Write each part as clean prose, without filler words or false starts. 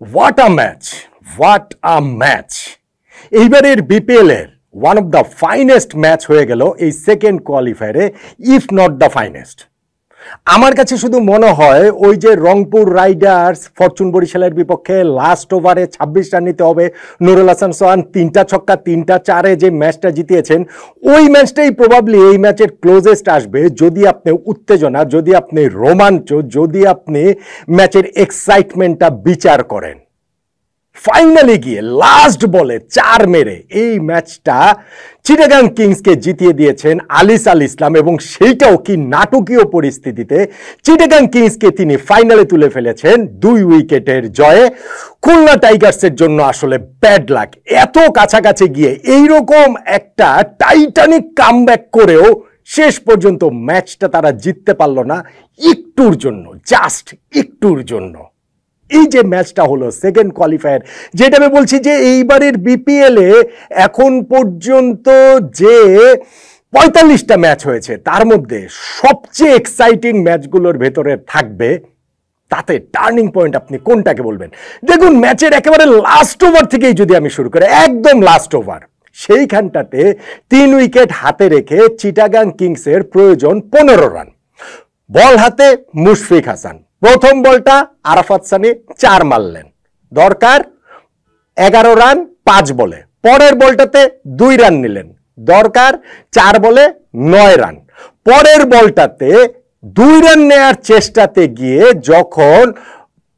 What a match! What a match! এইবারের BPL এর one of the finest match হয়ে গেল এই সেকেন্ড কোয়ালিফায়ারে, ইফ নট দ্য ফাইনেস্ট। আমার কাছে শুধু মনে হয় ওই যে রংপুর রাইডার্স ফরচুন বরিশালের বিপক্ষে লাস্ট ওভারে 26 রান নিতে হবে, নুরুল হাসান সোহান 3টা ছক্কা 3টা 4-এ যে ম্যাচটা জিতিয়েছেন, ওই ম্যাচটাই প্রবাবলি এই ম্যাচের ক্লোজেস্ট আসবে যদি আপনি উত্তেজনা, যদি আপনি রোমাঞ্চ, যদি আপনি ম্যাচের এক্সাইটমেন্টটা বিচার করেন। ফাইনালি গিয়ে লাস্ট বলে 4 মেরে এই ম্যাচটা চিটাগাং কিংসকে জিতিয়ে দিয়েছেন আলিস আল ইসলাম, এবং সেইটাও কি নাটকীয় পরিস্থিতিতে চিটাগাং কিংসকে তিনি ফাইনালে তুলে ফেলেছেন 2 উইকেটের জয়ে। খুলনা টাইগার্সের জন্য আসলে ব্যাড লাক, এত কাছাকাছি গিয়ে এইরকম একটা টাইটানিক কামব্যাক করেও শেষ পর্যন্ত ম্যাচটা তারা জিততে পারল না, একটুর জন্য, জাস্ট একটুর জন্য। এই যে ম্যাচটা হলো সেকেন্ড কোয়ালিফায়ার, যেটা আমি বলছি যে এইবারের বিপিএলে এখন পর্যন্ত যে 45টা ম্যাচ হয়েছে তার মধ্যে সবচেয়ে এক্সাইটিং ম্যাচগুলোর ভেতরে থাকবে। তাতে টার্নিং পয়েন্ট আপনি কোনটাকে বলবেন? দেখুন, ম্যাচের একেবারে লাস্ট ওভার থেকেই যদি আমি শুরু করি, একদম লাস্ট ওভার, সেইখানটাতে 3 উইকেট হাতে রেখে চিটাগাং কিংসের প্রয়োজন 15 রান। বল হাতে মুশফিক হাসান, প্রথম বলটা আরাফাত সানি 4 মারলেন, দরকার 11 রান 5 বলে। পরের বলটাতে 2 রান নিলেন, দরকার 4 বলে 9 রান। পরের বলটাতে 2 রান নেয়ার চেষ্টাতে গিয়ে যখন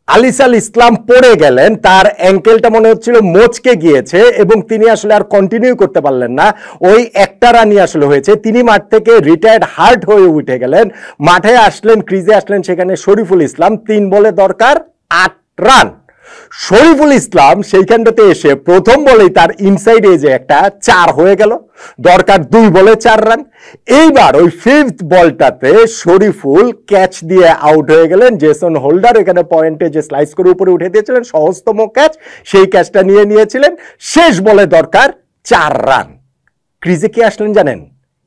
আলিস আল ইসলাম পড়ে গেলেন, তার অ্যাঙ্কেলটা মনে হচ্ছিল মোচকে গিয়েছে এবং তিনি আসলে আর কন্টিনিউ করতে পারলেন না, ওই একটা রানই আসলে হয়েছে। তিনি মাঠ থেকে রিটায়ার্ড হার্ট হয়ে উঠে গেলেন, মাঠে আসলেন, ক্রিজে আসলেন, সেখানে শরীফুল ইসলাম 3 বলে দরকার 8 রান। শরীফুল ইসলাম সেইখানটাতে এসে প্রথম বলেই তার ইনসাইড এজে একটা 4 হয়ে গেল, দরকার 2 বলে 4 রান। এইবার ওই 5th বলটাতে শরীফুল ক্যাচ দিয়ে আউট হয়ে গেলেন। জেসন হোল্ডার এখানে পয়েন্টে যে স্লাইস করে উপরে উঠে দিয়েছিলেন, সহজতম ক্যাচ, সেই ক্যাচটা নিয়ে নিয়েছিলেন। শেষ বলে দরকার 4 রান। ক্রিজে কে আসলেন জানেন?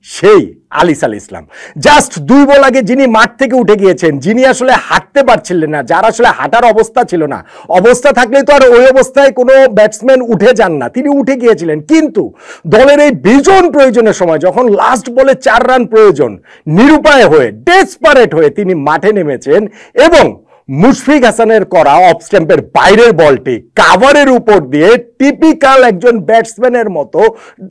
সেই আলিস আল ইসলাম। জাস্ট 2 বল আগে যিনি মাঠ থেকে উঠে গিয়েছেন, যিনি আসলে হাঁটতে পারছিলেন না, যার আসলে হাঁটার অবস্থা ছিল না, অবস্থা থাকলে তো আর ওই অবস্থায় কোনো ব্যাটসম্যান উঠে যান না, তিনি উঠে গিয়েছিলেন। কিন্তু দলের এই ভীষণ প্রয়োজনের সময়, যখন লাস্ট বলে 4 রান প্রয়োজন, নিরুপায় হয়ে, ডেসপারেট হয়ে তিনি মাঠে নেমেছেন এবং মুশফিক হাসানের করা অফ স্ট্যাম্পের বাইরের বলটি কাভারের উপর দিয়ে টিপিক্যাল একজন ব্যাটসম্যানের মতো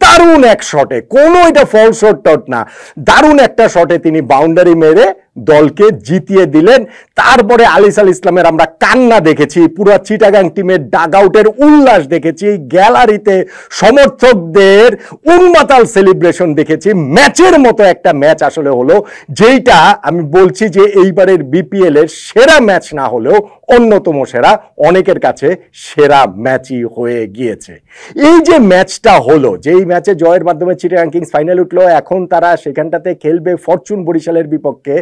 দারুণ এক শটে, কোনো এটা ফল শট টট না, দারুণ একটা শটে তিনি বাউন্ডারি মেরে দলকে জিতিয়ে দিলেন। তারপরে আলিস আল ইসলামের আমরা কান্না দেখেছি, পুরো চিটাগাং টিমের ডাগ আউটের উল্লাস দেখেছি, গ্যালারিতে সমর্থকদের উন্মাতাল সেলিব্রেশন দেখেছি। ম্যাচের মতো একটা ম্যাচ আসলে হলো, যেইটা আমি বলছি যে এইবারের বিপিএল এর সেরা ম্যাচ না হলেও অন্যতম সেরা, অনেকের কাছে সেরা ম্যাচই হয়ে গিয়েছে। এই যে ম্যাচটা হলো, যেই ম্যাচে জয়ের মাধ্যমে চিটাগাং কিংস ফাইনাল উঠলো, এখন তারা সেখানটাতে খেলবে ফরচুন বরিশালের বিপক্ষে।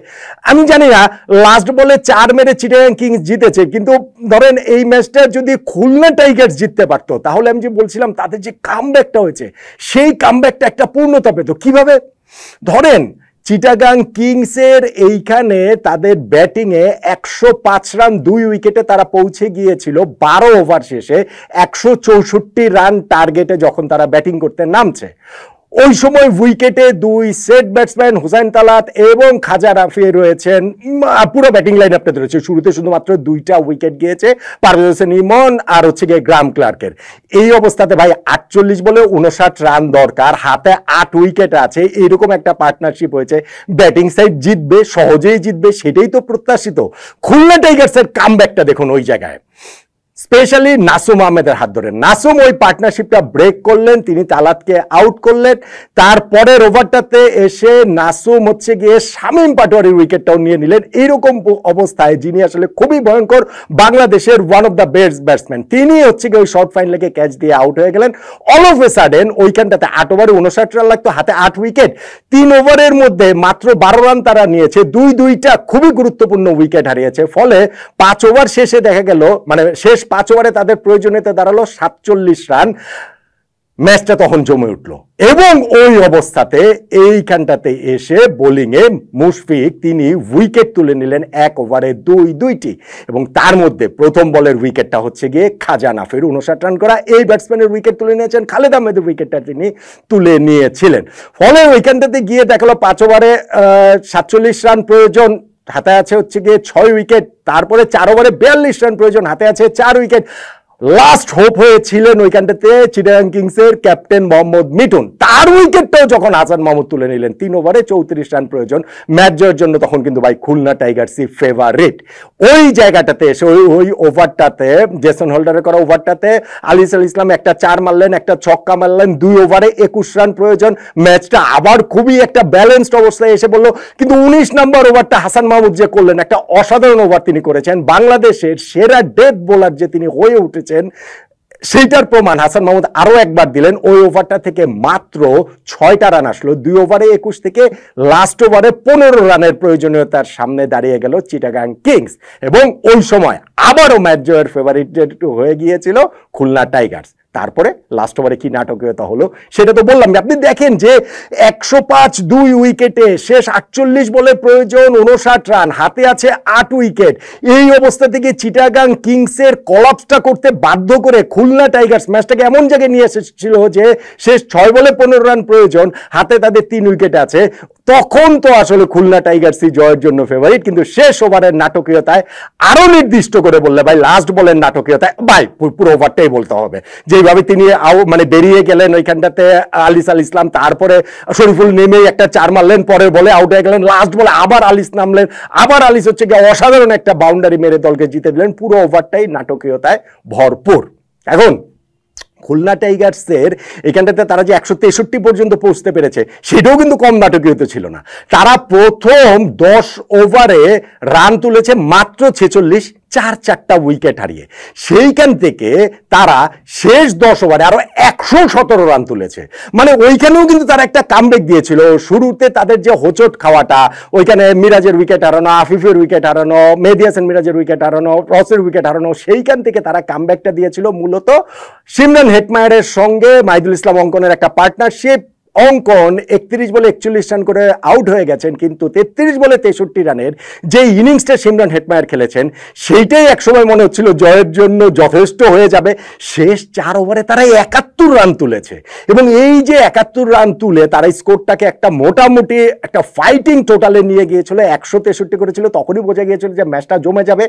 আমি জানি না লাস্ট বলে 4 মেরে চিটাগাং কিংস জিতেছে, কিন্তু ধরেন এই ম্যাচটা যদি খুলনা টাইগার্স জিততে পারতো, তাহলে আমি যে বলছিলাম তাদের যে কামব্যাকটা হয়েছে, সেই কামব্যাকটা একটা পূর্ণতা পেত। কিভাবে? ধরেন চিটাগাং কিংসের এইখানে তাদের ব্যাটিংয়ে 105 রান 2 উইকেটে তারা পৌঁছে গিয়েছিল 12 ওভার শেষে, 164 রান টার্গেটে যখন তারা ব্যাটিং করতে নামছে। ওই সময় উইকেটে 2 সেট ব্যাটসম্যান হুসাইন তালাত এবং খাজা রাফি রয়েছেন, পুরো ব্যাটিং লাইন আপনি রয়েছে। শুরুতে শুধুমাত্র 2টা উইকেট গিয়েছে, পারভেজ হোসেন ইমন আর হচ্ছে গিয়ে গ্রাম ক্লার্কের। এই অবস্থাতে ভাই 48 বলে 59 রান দরকার, হাতে 8 উইকেট আছে, এইরকম একটা পার্টনারশিপ হয়েছে। ব্যাটিং সাইড জিতবে, সহজেই জিতবে, সেটাই তো প্রত্যাশিত। খুলনা টাইগার্সের কামব্যাকটা দেখুন ওই জায়গায়, স্পেশালি নাসুম আহমেদের হাত ধরে। নাসুম ওই পার্টনারশিপটা ব্রেক করলেন, তিনি তালাতকে আউট করলেন। তারপরের ওভারটাতে এসে নাসুম হচ্ছে গিয়ে শামীম পাটোয়ারির উইকেটটাও নিয়ে নিলেন। এইরকম অবস্থায় যিনি আসলে খুবই ভয়ঙ্কর বাংলাদেশের one of the best batsman, তিনি হচ্ছে গিয়ে ওই শর্ট ফাইন লেগে ক্যাচ দিয়ে আউট হয়ে গেলেন। অল অফ এ সাডেন ওইখানটাতে 8 ওভারে 59 রান লাগতো, হাতে 8 উইকেট, 3 ওভারের মধ্যে মাত্র 12 রান তারা নিয়েছে, 2-2টা খুবই গুরুত্বপূর্ণ উইকেট হারিয়েছে। ফলে 5 ওভার শেষে দেখা গেল, মানে শেষ 5 ওভারে তাদের প্রয়োজনীয়তা দাঁড়ালো 47 রান। ম্যাচটা তখন জমে উঠলো এবং ওই অবস্থাতে এইখানটাতে এসে বোলিংয়ে মুশফিক তিনি উইকেট তুলে নিলেন 1 ওভারে 2টি এবং তার মধ্যে প্রথম বলের উইকেটটা হচ্ছে গিয়ে খাজা নাফির 59 রান করা এই ব্যাটসম্যানের উইকেট তুলে নিয়েছেন, খালেদ আহমেদের উইকেটটা তিনি তুলে নিয়েছিলেন। ফলে ওইখানটাতে গিয়ে দেখালো 5 ওভারে 47 রান প্রয়োজন, হাতে আছে হচ্ছে গিয়ে 6 উইকেট, তারপরে 4 ওভারে 42 রান প্রয়োজন, হাতে আছে 4 উইকেট। লাস্ট হোপ হয়েছিলেন ওইখানটাতে চিটাগাং কিংসের ক্যাপ্টেন মোহাম্মদ মিঠুন, তার উইকেটটাও যখন হাসান মাহমুদ তুলে নিলেন। 3 ওভারে 34 রান প্রয়োজন ম্যাচ জয়ের জন্য, তখন কিন্তু ভাই খুলনা টাইগার্সই ফেভারিট। ওই জায়গাটাতে এসে ওই ওভারটাতে জেসন হোল্ডারের করা ওভারটাতে আলিসাল ইসলাম একটা 4 মারলেন, একটা ছক্কা মারলেন, 2 ওভারে 21 রান প্রয়োজন। ম্যাচটা আবার খুবই একটা ব্যালেন্সড অবস্থায় এসে বললো, কিন্তু 19 নম্বর ওভারটা হাসান মাহমুদ যে করলেন একটা অসাধারণ ওভার তিনি করেছেন, বাংলাদেশের সেরা ডেথ বোলার যে তিনি হয়ে উঠেছেন সেইটার প্রমাণ হাসান মাহমুদ আরো একবার দিলেন। ওই ওভারটা থেকে মাত্র 6টা রান আসলো, 2 ওভারে 21 থেকে লাস্ট ওভারে 15 রানের প্রয়োজনীয়তার সামনে দাঁড়িয়ে গেল চিটাগাং কিংস এবং ওই সময় আবারও ম্যাচ জয়ের ফেভারিট হয়ে গিয়েছিল খুলনা টাইগার্স। তারপরে লাস্ট ওভারে কি নাটকীয়তা হলো সেটা তো বললাম। আপনি দেখেন যে 105 2 উইকেটে শেষ 48 বলে প্রয়োজন 59 রান, হাতে আছে 8 উইকেট। এই অবস্থা থেকে চিটাগাং কিংসের কলাপসটা করতে বাধ্য করে খুলনা টাইগার্স ম্যাচটাকে এমন জায়গায় নিয়ে এসেছিল যে শেষ 6 বলে 15 রান প্রয়োজন, হাতে তাদের 3 উইকেট আছে। তখন তো আসলে খুলনা টাইগার্সই জয়ের জন্য ফেভারিট, কিন্তু শেষ ওভারের নাটকীয়তায় আরো নির্দিষ্ট করে বললে ভাই লাস্ট বলের নাটকীয়তায় ভাই পুরো ওভারটাই বলতে হবে। যেভাবে তিনি মানে বেরিয়ে গেলেন ওইখানটাতে আলিসাল ইসলাম, তারপরে শরীফুল নেমেই একটা 4 মারলেন, পরের বলে আউট হয়ে গেলেন, লাস্ট বলে আবার আলিস নামলেন, আবার আলিস হচ্ছে গিয়ে অসাধারণ একটা বাউন্ডারি মেরে দলকে জিতে দিলেন। পুরো ওভারটাই নাটকীয়তায় ভরপুর। এখন খুলনা টাইগার্সের এখানটাতে তারা যে 163 পর্যন্ত পৌঁছতে পেরেছে সেটাও কিন্তু কম নাটকীয়তা ছিল না। তারা প্রথম 10 ওভারে রান তুলেছে মাত্র 46, 4টা উইকেট হারিয়ে। সেইখান থেকে তারা শেষ 10 ওভারে আরো 117 রান তুলেছে। মানে ওইখানেও কিন্তু তারা একটা কামব্যাক দিয়েছিল। শুরুতে তাদের যে হোঁচট খাওয়াটা, ওইখানে মিরাজের উইকেট হারানো, আফিফের উইকেট হারানো, মেহেদী হাসান মিরাজের উইকেট হারানো, রসের উইকেট হারানো, সেইখান থেকে তারা কামব্যাকটা দিয়েছিল মূলত সিমরান হেটমায়ারের সঙ্গে মাহিদুল ইসলাম অঙ্কনের একটা পার্টনারশিপ। অঙ্কন 31 বলে 41 রান করে আউট হয়ে গেছেন, কিন্তু 33 বলে 63 রানের যে ইনিংসটা সিমরান হেটমায়ার খেলেছেন সেইটাই একসময় মনে হচ্ছিল জয়ের জন্য যথেষ্ট হয়ে যাবে। শেষ 4 ওভারে তারা 71 রান তুলেছে এবং এই যে 71 রান তুলে তারা স্কোরটাকে একটা মোটামুটি একটা ফাইটিং টোটালে নিয়ে গিয়েছিল, 163 করেছিল। তখনই বোঝা গিয়েছিল যে ম্যাচটা জমে যাবে।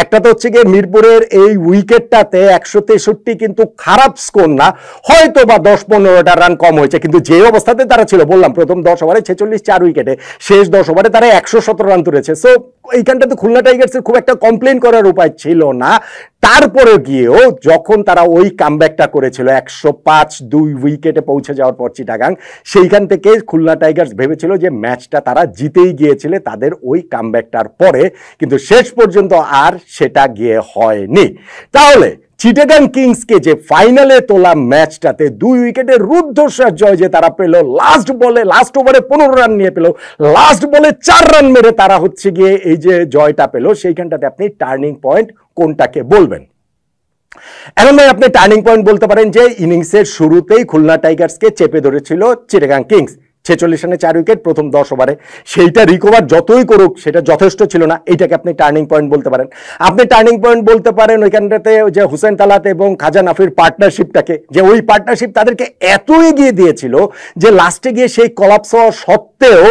একটা তো হচ্ছে গিয়ে মিরপুরের এই উইকেটটাতে 163 কিন্তু খারাপ স্কোর না, হয়তো বা 10-15টা রান কম হয়েছে, কিন্তু যে অবস্থাতে তারা ছিল বললাম প্রথম 10 ওভারে 46, 4 উইকেটে, শেষ 10 ওভারে তারা 117 রান তুলেছে। সো এইখানটাতে খুলনা টাইগার্সের খুব একটা কমপ্লেন করার উপায় ছিল না। তারপরে গিয়েও যখন তারা ওই কামব্যাকটা করেছিল 105 2 উইকেটে পৌঁছে যাওয়ার পর চিটাগাং, সেইখান থেকে খুলনা টাইগার্স ভেবেছিল যে ম্যাচটা তারা জিতেই গিয়েছিল তাদের ওই কামব্যাকটার পরে, কিন্তু শেষ পর্যন্ত আর সেটা গিয়ে হয়নি। তাহলে চিটাগাং কিংসকে যে ফাইনালে তোলা ম্যাচটাতে 2 উইকেটের রুদ্ধশ্বাস জয় যে তারা পেল, লাস্ট ওভারে 15 রান নিয়ে পেল, লাস্ট বলে 4 রান মেরে তারা হচ্ছে গিয়ে এই যে জয়টা পেল, সেইখানটাতে আপনি টার্নিং পয়েন্ট কোনটাকে বলবেন? এখন ভাই আপনি টার্নিং পয়েন্ট বলতে পারেন যে ইনিংসের শুরুতেই খুলনা টাইগার্সকে চেপে ধরেছিল চিটাগাং কিংস, 46 রানে 4 উইকেট প্রথম 10 ওভারে, সেইটা রিকভার যতই করুক সেটা যথেষ্ট ছিল না। এইটাকে আপনি টার্নিং পয়েন্ট বলতে পারেন। আপনি টার্নিং পয়েন্ট বলতে পারেন ওইখানটাতে যে হুসেন তালাত এবং খাজা নাফির পার্টনারশিপটাকে, যে ওই পার্টনারশিপ তাদেরকে এত এগিয়ে দিয়েছিল যে লাস্টে গিয়ে সেই কলাপস হওয়া সত্ত্বেও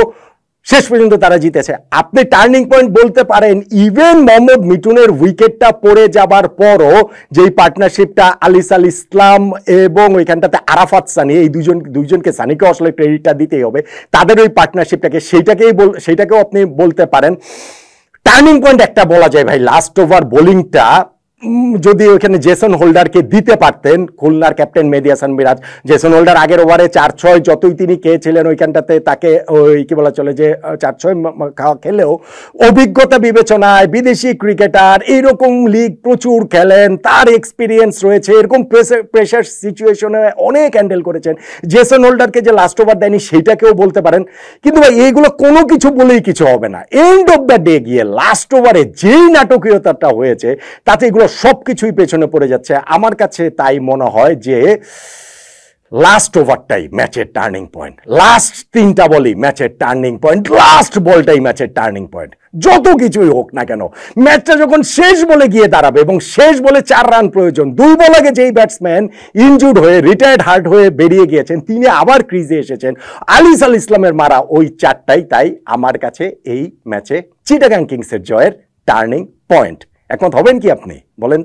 শেষ পর্যন্ত তারা জিতেছে। আপনি টার্নিং পয়েন্ট বলতে পারেন ইভেন মোহাম্মদ মিঠুনের উইকেটটা পড়ে যাবার পরও যেই পার্টনারশিপটা আলিসাল ইসলাম এবং ওইখানটাতে আরাফাত সানি, এই দুইজনকে সানিকে আসলে ক্রেডিটটা দিতেই হবে, তাদের ওই পার্টনারশিপটাকে সেইটাকেও আপনি বলতে পারেন। টার্নিং পয়েন্ট একটা বলা যায় ভাই, লাস্ট ওভার বোলিংটা যদি ওখানে জেসন হোল্ডারকে দিতে পারতেন খুলনার ক্যাপ্টেন মেহেদী হাসান মিরাজ, জেসন হোল্ডার আগের ওভারে 4-6 যতই তিনি খেয়েছিলেন ওইখানটাতে তাকে ওই কি বলা চলে যে 4-6 খেলেও অভিজ্ঞতা বিবেচনায় বিদেশি ক্রিকেটার, এইরকম লিগ প্রচুর খেলেন, তার এক্সপিরিয়েন্স রয়েছে, এরকম প্রেশার সিচুয়েশনে অনেক হ্যান্ডেল করেছেন। জেসন হোল্ডারকে যে লাস্ট ওভার দেয়নি সেইটাকেও বলতে পারেন, কিন্তু ভাই এইগুলো কোনো কিছু বলেই কিছু হবে না। এন্ড অফ দ্য ডে গিয়ে লাস্ট ওভারে যেই নাটকীয়তাটা হয়েছে তাতে এগুলো সবকিছুই পেছনে পড়ে যাচ্ছে। আমার কাছে তাই মনে হয় যে লাস্ট ওভারটাই ম্যাচের টার্নিং পয়েন্ট, লাস্ট 3টা বলই ম্যাচের টার্নিং পয়েন্ট, লাস্ট বলটাই ম্যাচের টার্নিং পয়েন্ট। যত কিছুই হোক না কেন, ম্যাচটা যখন শেষ বলে গিয়ে দাঁড়াবে এবং শেষ বলে 4 রান প্রয়োজন, 2 বল আগে যেই ব্যাটসম্যান ইনজুর্ড হয়ে রিটায়ার্ড হার্ট হয়ে বেরিয়ে গিয়েছেন, তিনি আবার ক্রিজে এসেছেন, আলিস আল ইসলামের মারা ওই 4টাই তাই আমার কাছে এই ম্যাচে চিটাগাং কিংসের জয়ের টার্নিং পয়েন্ট। একমত হবেন কি আপনি বলেন?